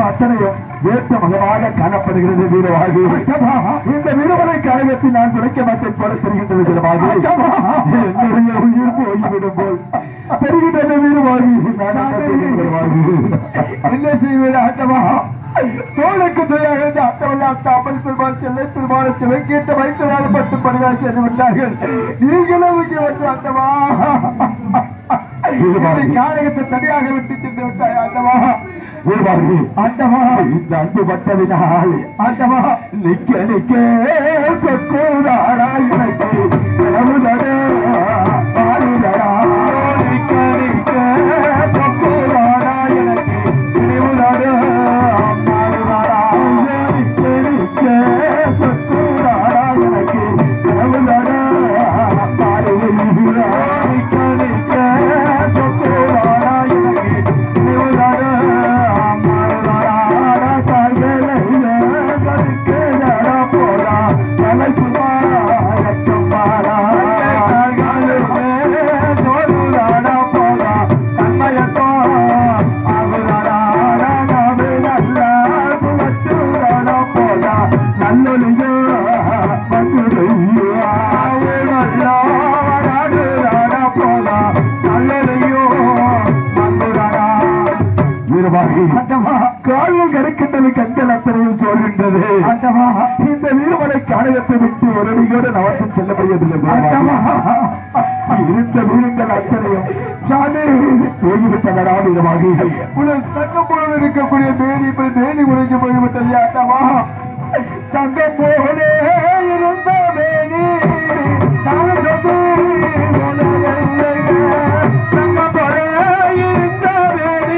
அத்தனையும் ஏற்ற மகமாக காணப்படுகிறது வீரவாகி. இந்த வீரவரை கழகத்தை நான் துடைக்க மாட்டேன் போல தெரிகின்றது வீரவாகி. என்னுடைய உயிர் போய்விடும் போல் தெரிகின்றது வீரவாகி. என்ன செய்வது ஆட்டமா? தோளுக்கு துணையாக அத்தவல்ல அத்தாமல் பெருமாள் செல்லை பெருமாள் சிலை கேட்டு வைத்ததால் மட்டும் பணியாக செய்து விட்டார்கள். நீங்களும் இங்கே வந்து ஆட்டமா காலகத்தை தனியாக விட்டு சென்று விட்டாய் ஆட்டமா. ஆட்டமா இந்த அன்பு பட்டதினால் ஆட்டமா நிக்க நிக்க சொக்கூடாடா எனக்கு கடவுளடா பாருடா நிக்க நிக்க சொக்கூடாடா எனக்கு கடவுளடா பாருடா நிக்க நிக்க சொக்கூடாடா எனக்கு கடவுளடா பாருடா நிக்க நிக்க சொக்கூடாடா எனக்கு கடவுளடா கால்கள் கருக்கின்றது கண்கள் அத்தனையும் சொல்கின்றது. இந்த வீரமலை காணகத்தை விட்டு உறவியோடு நவர்த்து செல்ல முடியவில்லை. இருந்த வீரங்கள் அத்தனையும் போய்விட்டதா வீரமாகி தங்கம் போல இருக்கக்கூடிய மேனி உறைஞ்சு போய்விட்டது. ஆட்டமா தங்கம் போலே இருந்த மேனி தங்கம் போல இருந்த மேனி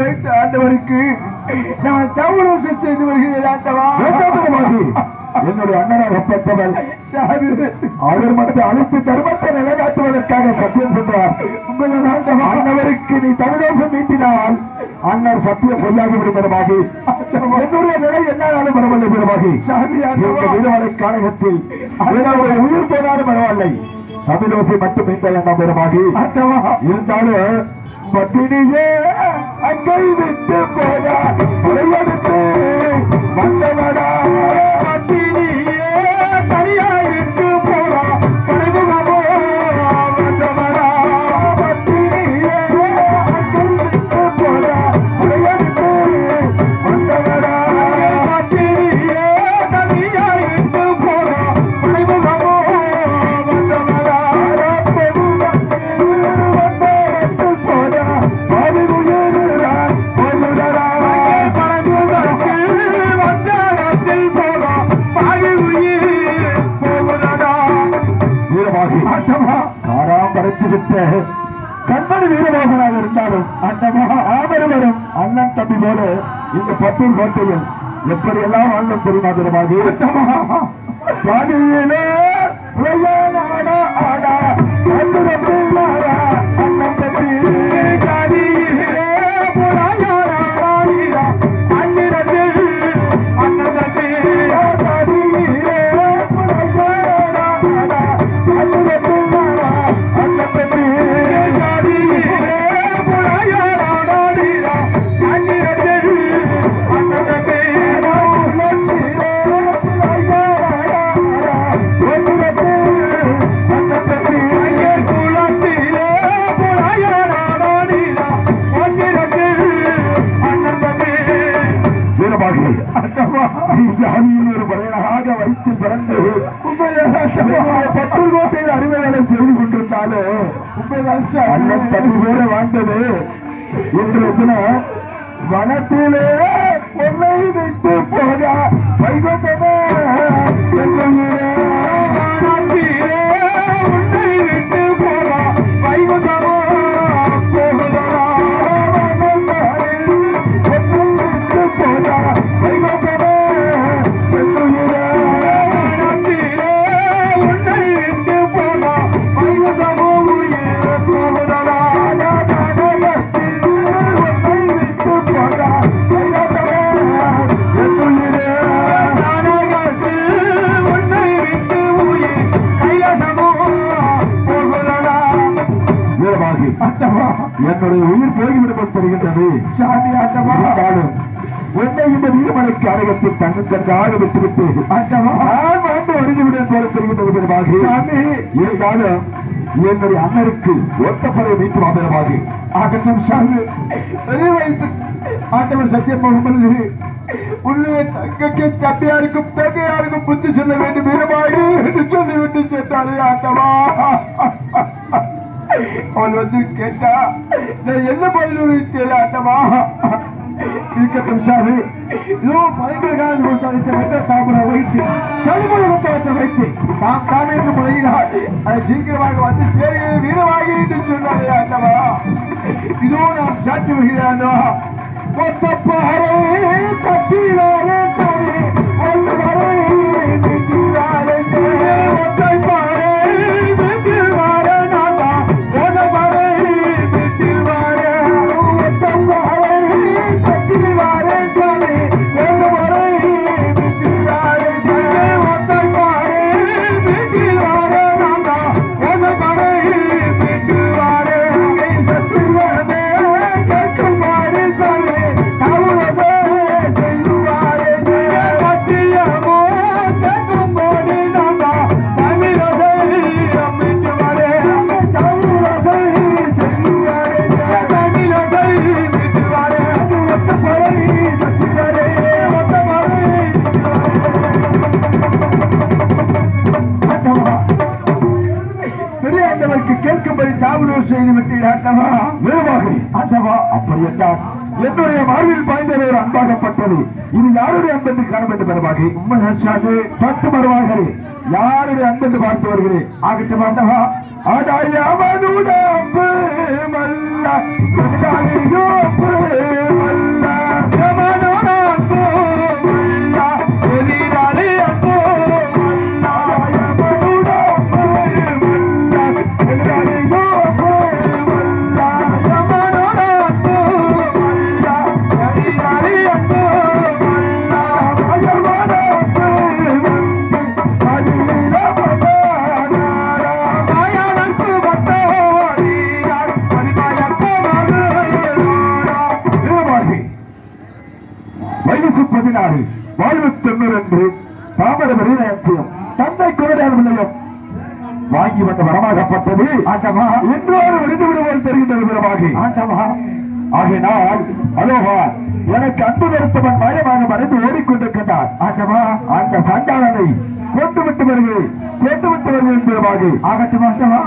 வைத்த ஆண்டவருக்கு நான் தவறு செய்து வருகிறேன். என்னுடைய அண்ணனாகப்பட்டவள் அவர் மட்டும் அழைத்து தர்மத்தை நிலைநாட்டுவதற்காக சத்தியம் சென்றார். அண்ணவருக்கு நீ தமிழேசம் நீட்டினால் அண்ணர் சத்தியம் பொய்யாகி விடுபடமாகி என்னுடைய நிலை என்னாலும் பரவாயில்லை பெருமாகி. வீரமலை காணகத்தில் உயிர் போனாலும் பரவாயில்லை, தமிழோசை மட்டும் மீட்ட வேண்டாம் பெருமாகி. இருந்தாலும் பத்தினியே அங்கை விட்டு போதா உரையெடுத்து வந்தவடா பத்தினியே தனியாய் விட்டு போதா கலைமுகமோ வந்தவடா பத்தினியே அங்கை விட்டு போதா உரையெடுத்து வந்தவடா பத்தினியே தனியாய் விட்டு போதா கலைமுகமோ வீரவாகி காராம் வரைச்சு விட்ட கண்மணி வீரவாசனாக இருந்தாலும் ஆமரவரும் அண்ணன் தம்பி போல இந்த பட்டூர் கோட்டையில் எப்படி எல்லாம் வாழ்ந்தோம் தெரியுமா வீரவாகி சாதியிலே ஆடா ஆடா அண்ணன் தம்பி சாதியிலே ஒரு படையனாக வைத்து பிறந்து பட்டூர் கோட்டையில் அறிவுகளை செய்து கொண்டிருந்தாலும் அண்ணன் தம்பி போல வாழ்ந்தது இன்றைய தினம் வனத்திலே பொன்னை விட்டு போக வைகுந்தமே உன்னை விட்டு போக வைகுந்தமோ என்னுடைய உயிர் போய்விடுவது தெரிகின்றது சாமி ஆட்டமாலும் உன்னை இந்த வீரமலைக்கு அழகத்தில் தன்னுக்காக விட்டுவிட்டு வாழ்ந்து ஒருங்கிவிடும் போல தெரிகின்றது சாமி இருந்தாலும் என்னுடைய அண்ணருக்கு ஒத்தப்படை மீட்டு மாபெறமாகி ஆகட்டும் சாமி வயசு ஆண்டவர் சத்தியம் முகமது உள்ளே தங்கக்கு தம்பியாருக்கும் தங்கையாருக்கும் புத்தி சொல்ல வேண்டும் வீரமாகி என்று சொல்லிவிட்டு சென்றாரே ஆண்டவா அவள் வந்து கேட்டா நான் என்ன பதில் ஆட்டமா இருக்கட்டும் சாமி இதோ 15 கொடுத்த தாமரை வைத்து சளிமொழி புத்தகத்தை வைத்து நாம் தாமே என்று முறையினார் அதை சீக்கிரமாக வந்து சேரி வீரமாகி என்று சொன்னாரே ஆட்டமா இதோ நாம் சாட்சி வருகிறாரோ ஒத்தப்பாறை கட்டினாரே சாமி ஒத்தப்பாறை ஒத்தைப்பாறை என்னுடைய வாழ்வில் பாய்ந்தது ஒரு அன்பாகப்பட்டது இது யாருடைய அன்பென்று காண வேண்டும் என்பதாக உண்மையாது சற்று மறுவார்கள் யாருடைய அன்பென்று பார்த்து வருகிறேன் ஆகட்டும் ஆண்டவா ஆடாயாமனுட அம்பு மல்ல வயசு 16 வாழ்வு 90 தாமரபரி நயச்சியம் தந்தை குரடார் விளையம் வாங்கி வந்த வரமாகப்பட்டது ஆட்டமா இன்றோடு விடுந்து விடுவோல் தெரிகின்றது விரமாகி ஆட்டமா ஆகினால் அலோகா எனக்கு அன்பு தருத்தவன் மயமாக மறைந்து ஓடிக்கொண்டிருக்கின்றார் ஆட்டமா அந்த சண்டாளனை கொண்டு விட்டு வருகிறேன் விரமாகி ஆகட்டும் ஆட்டமா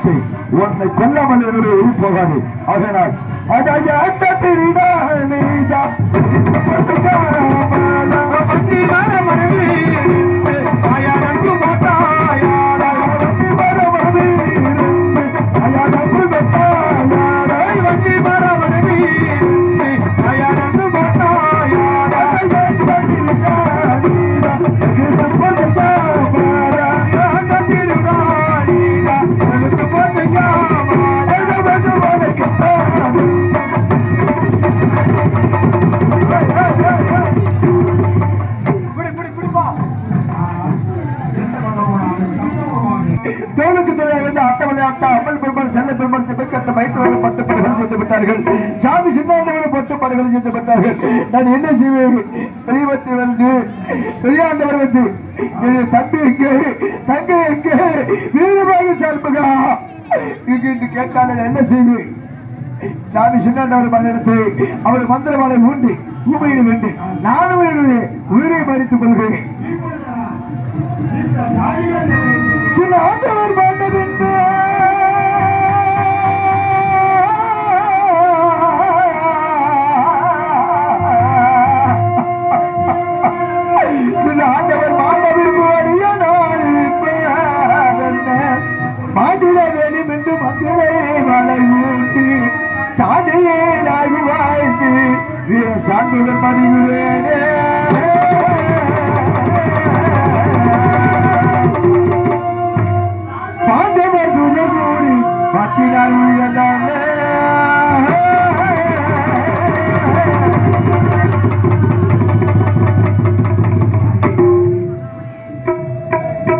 ஆசை உன்னை கொல்லாமல் என்னுடைய உயிர் போகாது. அதனால் தோளுக்கு துணையாக அட்டவணை அட்டா அம்மல் பெருமாள் செல்ல பெருமாள் சிவக்கத்த வைத்தவர்கள் பட்டு படுகள் செய்து விட்டார்கள். சாமி சின்னாண்டவர்கள் பட்டு படுகள் செய்து விட்டார்கள். நான் என்ன செய்வேன்? தெய்வத்தை வந்து பெரியாண்டவர் வந்து தம்பி எங்கே தங்கை எங்கே வீரமாக சார்புகா என்று கேட்டால் என்ன செய்வேன்? சாமி சின்னாண்டவர் மனிதத்தை அவர் மந்திரமாலை ஊண்டி ஊமையில் வேண்டு நானும் என்னுடைய உயிரை மறித்துக் கொள்கிறேன். சில ஆண்டவர் பாண்டவென்று சில ஆண்டவர் பாண்டவிற்கு அடிய மாண்டிட வேண்டும் என்று மந்திரை மலை ஊட்டி தானே வாழ்ந்து வீர சான்றுடன் மறிவேனே